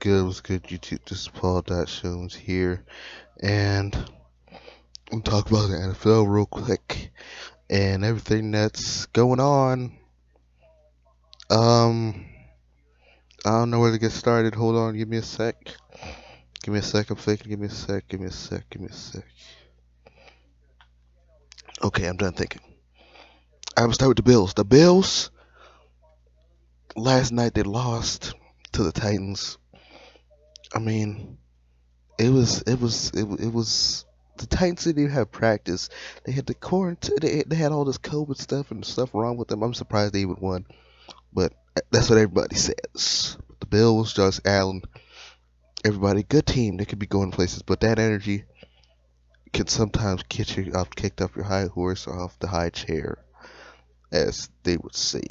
good? What's good, YouTube? This is Paul.Shomes here, and I'm talking about the NFL real quick and everything that's going on. Um, I don't know where to get started. Hold on, give me a sec. Give me a sec. I'm thinking. Give me a sec. Give me a sec. Give me a sec. Okay, I'm done thinking. I'm gonna start with the Bills. The Bills last night they lost to the Titans. I mean, it was the Titans didn't even have practice. They had the quarantine. They had all this COVID stuff and stuff wrong with them. I'm surprised they even won, but that's what everybody says. The Bills, Josh Allen, everybody, good team. They could be going places, but that energy can sometimes get you kicked off your high horse or off the high chair, as they would say.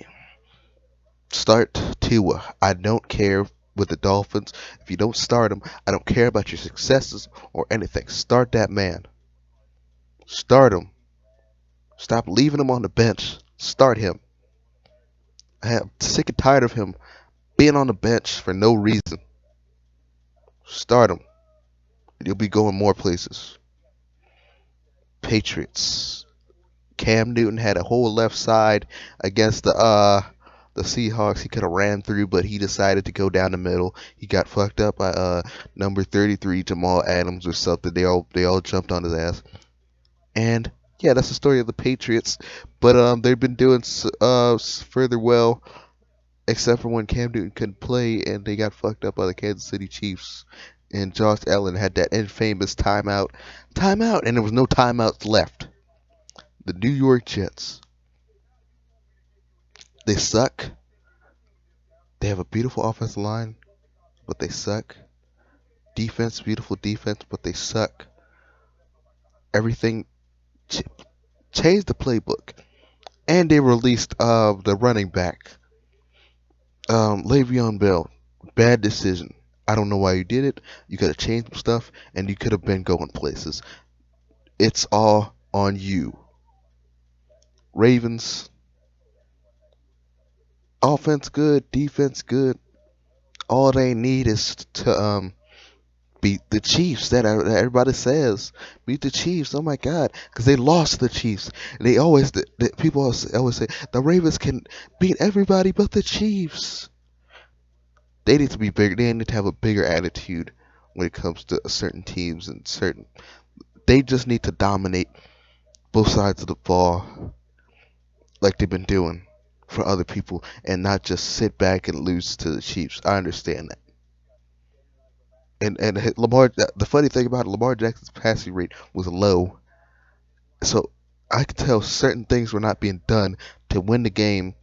Start Tua. I don't care with the Dolphins. If you don't start him, I don't care about your successes or anything. Start that man. Start him. Stop leaving him on the bench. Start him. I'm sick and tired of him being on the bench for no reason. Start him. You'll be going more places. Patriots. Cam Newton had a whole left side against the Seahawks. He could have ran through, but he decided to go down the middle. He got fucked up by number 33 Jamal Adams or something. They all jumped on his ass. And yeah, that's the story of the Patriots. But they've been doing further well, except for when Cam Newton couldn't play and they got fucked up by the Kansas City Chiefs. And Josh Allen had that infamous timeout, and there was no timeouts left. The New York Jets, they suck. They have a beautiful offensive line, but they suck. Defense, beautiful defense, but they suck. Everything changed the playbook, and they released the running back, Le'Veon Bell. Bad decision. I don't know why you did it. You could have changed some stuff, and you could have been going places. It's all on you. Ravens, offense good, defense good. All they need is to beat the Chiefs. That everybody says beat the Chiefs. Oh my God, because they lost the Chiefs. They always people always say the Ravens can beat everybody but the Chiefs. They need to be bigger. They need to have a bigger attitude when it comes to certain teams and certain. They just need to dominate both sides of the ball like they've been doing for other people, and not just sit back and lose to the Chiefs. I understand that. And Lamar, the funny thing about it, Lamar Jackson's passing rate was low, so I could tell certain things were not being done to win the game,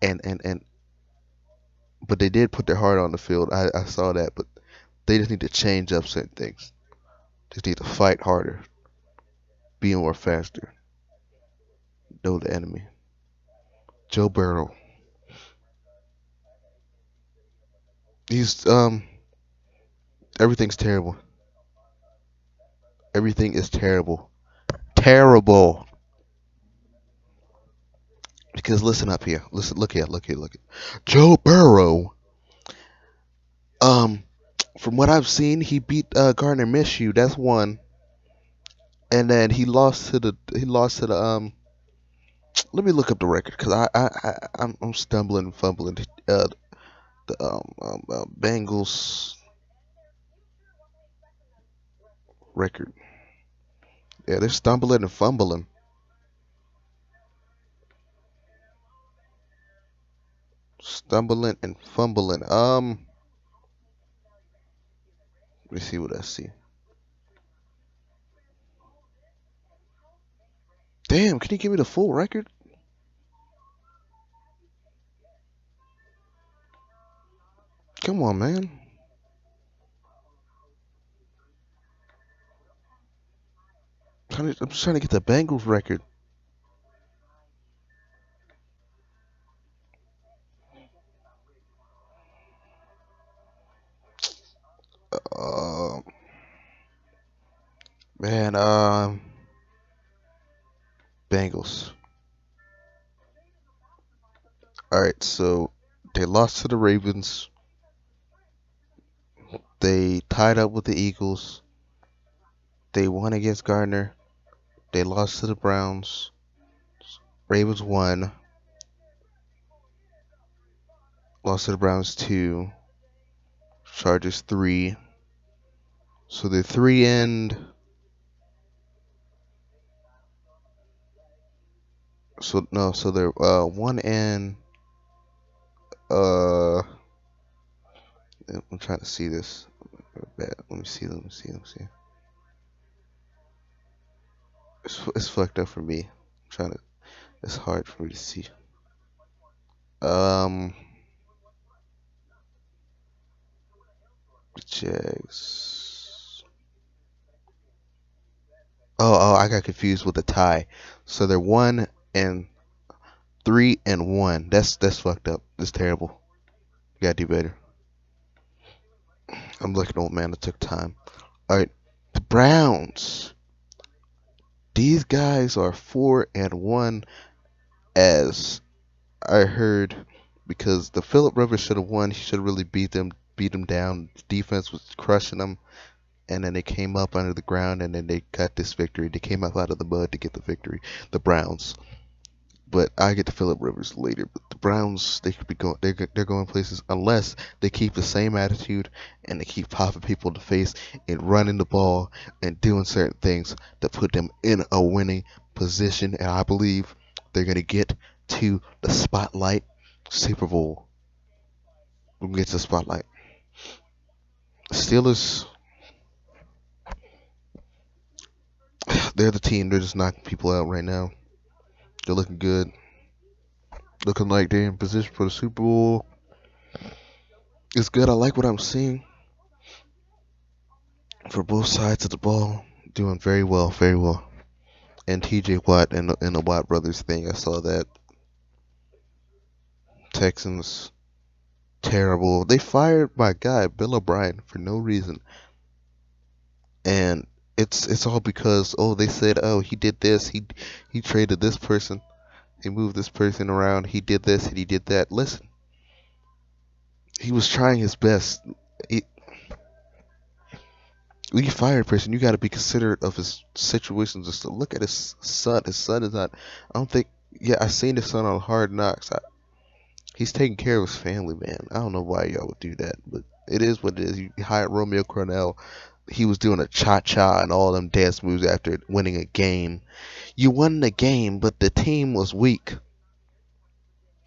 and but they did put their heart on the field. I saw that, but they just need to change up certain things. They just need to fight harder, be more faster, know the enemy. Joe Burrow, he's everything's terrible. Everything is terrible, terrible. Because listen up here, listen, look here, look here, look here. Joe Burrow, um, from what I've seen, he beat Gardner Minshew. That's one, and then he lost to the. Let me look up the record because I'm stumbling and fumbling. The Bengals record. Yeah, they're stumbling and fumbling. Stumbling and fumbling. Let me see what I see. Damn, can you give me the full record? Come on, man. I'm just trying to get the Bengals record. Uh, man, Bengals. All right, so they lost to the Ravens. They tied up with the Eagles. They won against Gardner. They lost to the Browns. Ravens won. Lost to the Browns 2. Chargers 3. So they're 3 and so they're 1 and I'm trying to see this. Let me see. It's fucked up for me. I'm trying to. It's hard for me to see. The Jags. Oh, I got confused with the tie. So they're 1 and 3 and 1. That's fucked up. It's terrible. You gotta do better. I'm like an old man that took time. All right, the Browns. These guys are 4 and 1, as I heard, because the Phillip Rivers should have won. He should have really beat them down. The defense was crushing them, and then they came up under the ground, and then they got this victory. They came up out of the mud to get the victory. The Browns. But I get to Phillip Rivers later. But the Browns, they could be going. They're going places unless they keep the same attitude and they keep popping people in the face and running the ball and doing certain things that put them in a winning position. And I believe they're gonna get to the spotlight. Super Bowl. We'll get to the spotlight. Steelers. They're the team. They're just knocking people out right now. They're looking good. Looking like they're in position for the Super Bowl. It's good. I like what I'm seeing for both sides of the ball. Doing very well, very well. And TJ Watt and the Watt brothers thing, I saw that. Texans, terrible. They fired my guy, Bill O'Brien, for no reason. And it's all because, they said, he did this, he traded this person, he moved this person around, he did this and he did that. Listen, he was trying his best. When you fire a person, you got to be considerate of his situations. Just to look at his son. His son is not. I don't think. Yeah, I seen his son on Hard Knocks. He's taking care of his family, man. I don't know why y'all would do that, but it is what it is. You hired Romeo Cornell. He was doing a cha-cha and all them dance moves after winning a game. You won the game, but the team was weak.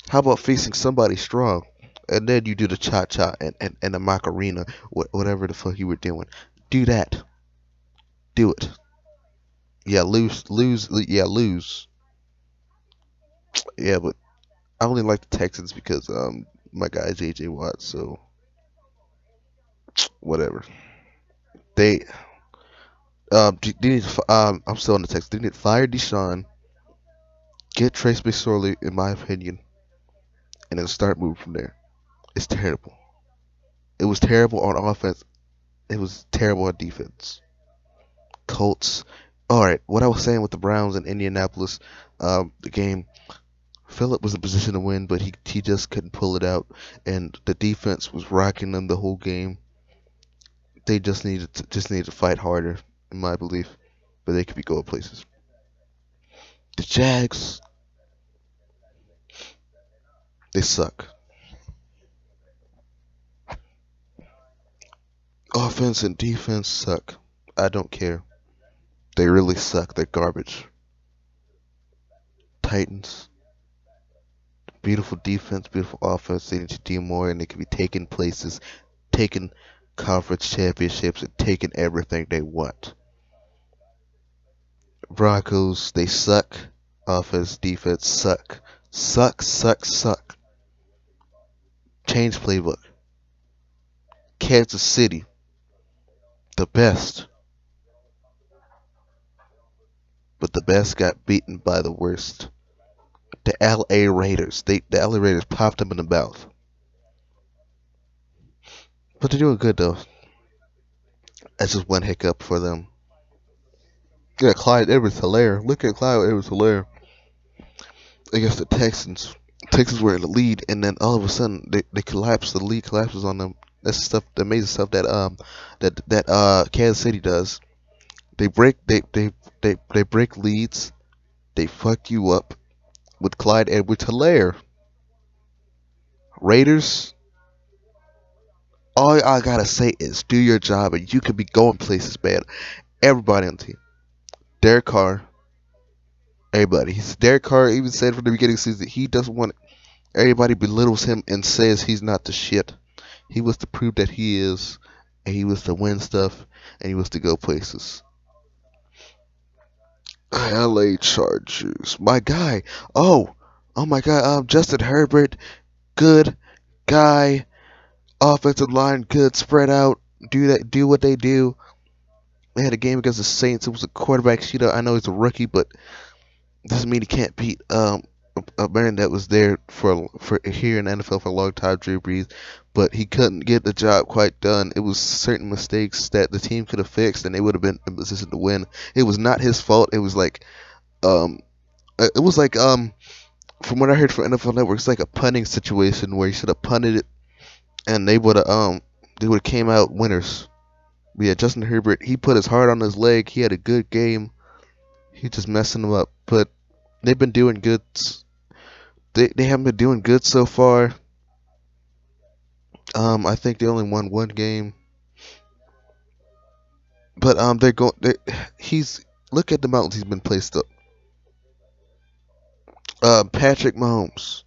How about facing somebody strong? And then you do the cha-cha and the Macarena, whatever the fuck you were doing. Do that. Do it. Yeah, lose. Yeah, lose. Yeah, but I only like the Texans because my guy JJ Watt. So whatever. They need I'm still on the Texans. They need to fire Deshaun, get Trace McSorley, in my opinion, and then start moving from there. It's terrible. It was terrible on offense. It was terrible on defense. Colts. All right, what I was saying with the Browns in Indianapolis, the game. Phillip was in position to win, but he just couldn't pull it out, and the defense was rocking them the whole game. They just needed to fight harder, in my belief, but they could be going places. The Jags, they suck. Offense and defense suck. I don't care. They really suck. They're garbage. Titans, beautiful defense, beautiful offense. They need to do more, and they could be taking places, taking conference championships, and taking everything they want. Broncos, they suck. Offense, defense, suck. Suck. Change playbook. Kansas City, the best. But the best got beaten by the worst. The LA Raiders. The LA Raiders popped them in the mouth. But they're doing good though. That's just one hiccup for them. Yeah, Clyde Edwards-Helaire. Look at Clyde Edwards-Helaire against the Texans. Texans were in the lead, and then all of a sudden they collapse. The lead collapses on them. That's the amazing stuff that Kansas City does. They break they break leads. They fuck you up with Clyde Edwards-Helaire. Raiders, all I gotta say is do your job and you could be going places, man. Everybody on the team. Derek Carr, everybody. Derek Carr even said from the beginning of the season he doesn't want everybody belittles him and says he's not the shit. He was to prove that he is, and he was to win stuff, and he was to go places. LA Chargers, my guy. Oh my God. Justin Herbert, good guy. Offensive line, good. Spread out. Do what they do. They had a game against the Saints. It was a quarterback shootout. I know he's a rookie, but doesn't mean he can't beat a man that was there for here in the NFL for a long time, Drew Brees. But he couldn't get the job quite done. It was certain mistakes that the team could have fixed, and they would have been in position to win. It was not his fault. Um, it was like from what I heard from NFL Network, it's like a punting situation where he should have punted it, and they would have came out winners. But yeah, Justin Herbert, he put his heart on his leg. He had a good game. He just messing them up. But they've been doing good. They haven't been doing good so far. I think they only won one game. But they're going. He's look at the mountains he's been placed up. Patrick Mahomes.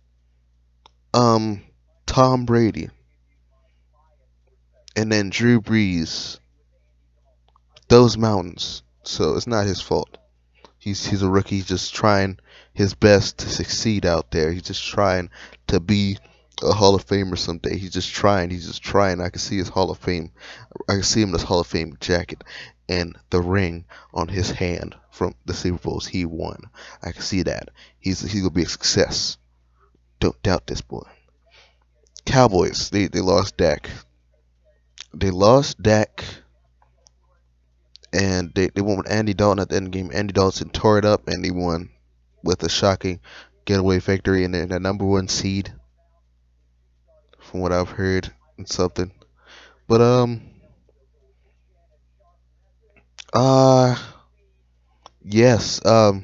Um, Tom Brady, and then Drew Brees. Those mountains. So it's not his fault. He's a rookie. He's just trying his best to succeed out there. He's just trying to be a Hall of Famer someday. He's just trying. He's just trying. I can see his Hall of Fame. I can see him in his Hall of Fame jacket and the ring on his hand from the Super Bowls he won. I can see that. He's gonna be a success. Don't doubt this boy. Cowboys. They lost Dak. They lost Dak. And they won with Andy Dalton at the end of the game. Andy Dalton tore it up, and they won with a shocking getaway victory. And they're the number one seed, from what I've heard, and something. But uh, yes, they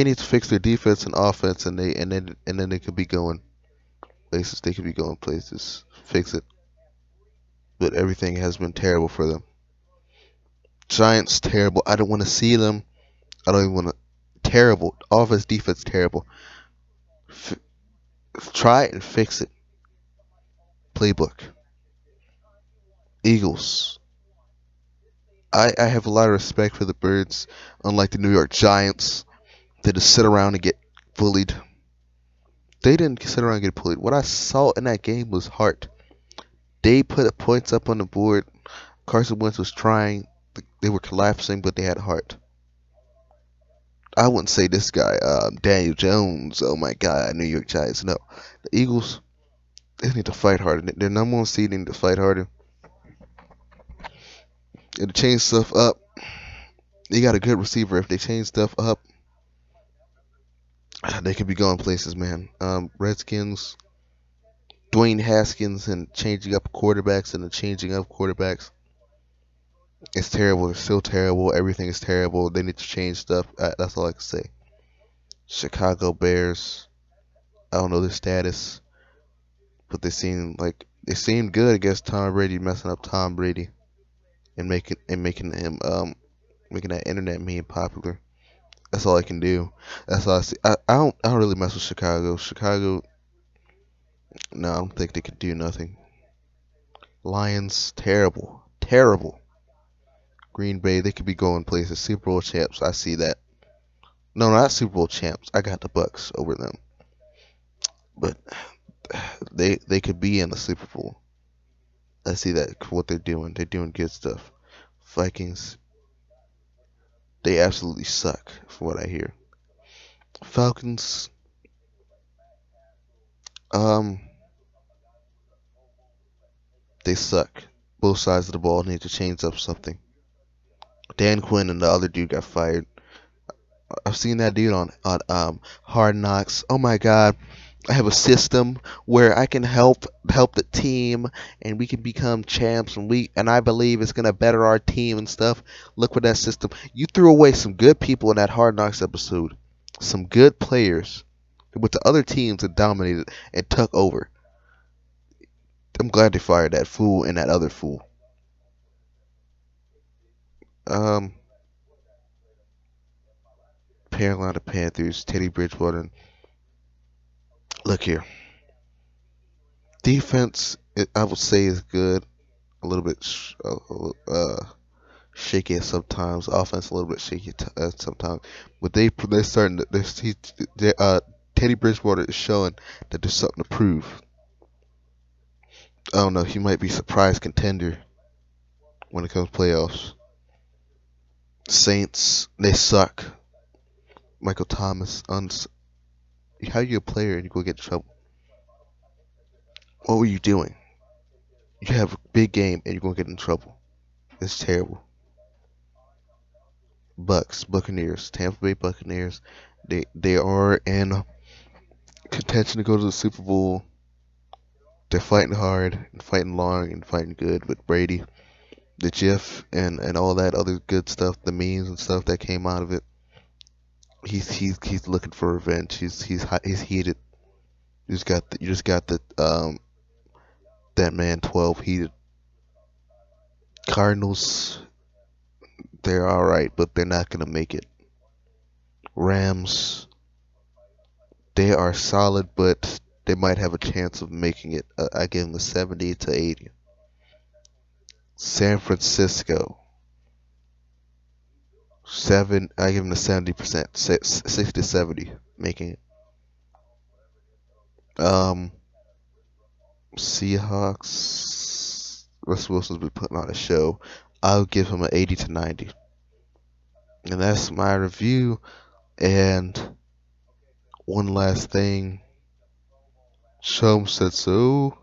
need to fix their defense and offense, and then they could be going places. They could be going places. Fix it. But everything has been terrible for them. Giants terrible. I don't want to see them. I don't even want to. Terrible. Offense, defense, terrible. F- Try it and fix it. Playbook. Eagles. I have a lot of respect for the Birds, unlike the New York Giants. They just sit around and get bullied. They didn't sit around and get bullied. What I saw in that game was heart. They put points up on the board. Carson Wentz was trying. They were collapsing, but they had heart. I wouldn't say this guy, Daniel Jones. Oh my God, New York Giants. No, the Eagles. They need to fight harder. Their number one seed need to fight harder. And to change stuff up. They got a good receiver. If they change stuff up, they could be going places, man. Redskins, Dwayne Haskins, and changing up quarterbacks and the changing of quarterbacks. It's terrible. It's still terrible. Everything is terrible. They need to change stuff. That's all I can say. Chicago Bears. I don't know their status, but they seem good against Tom Brady, messing up Tom Brady and making him making that internet meme popular. That's all I can do. That's all I see. I don't really mess with Chicago. Chicago, no, I don't think they could do nothing. Lions, terrible, terrible. Green Bay, they could be going places. Super Bowl champs, I see that. No, not Super Bowl champs. I got the Bucks over them, but they could be in the Super Bowl. I see that what they're doing. They're doing good stuff. Vikings, they absolutely suck, from what I hear. Falcons, um, they suck. Both sides of the ball need to change up something. Dan Quinn and the other dude got fired. I've seen that dude on Hard Knocks. Oh my God, I have a system where I can help the team, and we can become champs, and I believe it's gonna better our team and stuff. Look for that system. You threw away some good people in that Hard Knocks episode, some good players, with the other teams that dominated and took over. I'm glad they fired that fool and that other fool. Um, Carolina Panthers, Teddy Bridgewater. Look here, defense. I would say is good. A little bit shaky at sometimes. Offense a little bit shaky sometimes. But they're starting. Teddy Bridgewater is showing that there's something to prove. I don't know. He might be surprise contender when it comes to playoffs. Saints, they suck. Michael Thomas, how you a player and you go get in trouble? What were you doing? You have a big game and you're gonna get in trouble. It's terrible. Buccaneers, Tampa Bay Buccaneers. They are in contention to go to the Super Bowl. They're fighting hard and fighting long and fighting good with Brady, the GIF, and all that other good stuff, the memes and stuff that came out of it. He's looking for revenge. He's heated. You just got the that man 12 heated. Cardinals, they're all right, but they're not gonna make it. Rams, they are solid, but they might have a chance of making it. I give them a 70 to 80. San Francisco, I give them a 70%, 60 70 making it. Um, Seahawks. Russ Wilson's been putting on a show. I'll give him an 80 to 90. And that's my review. And one last thing. Shomes said so.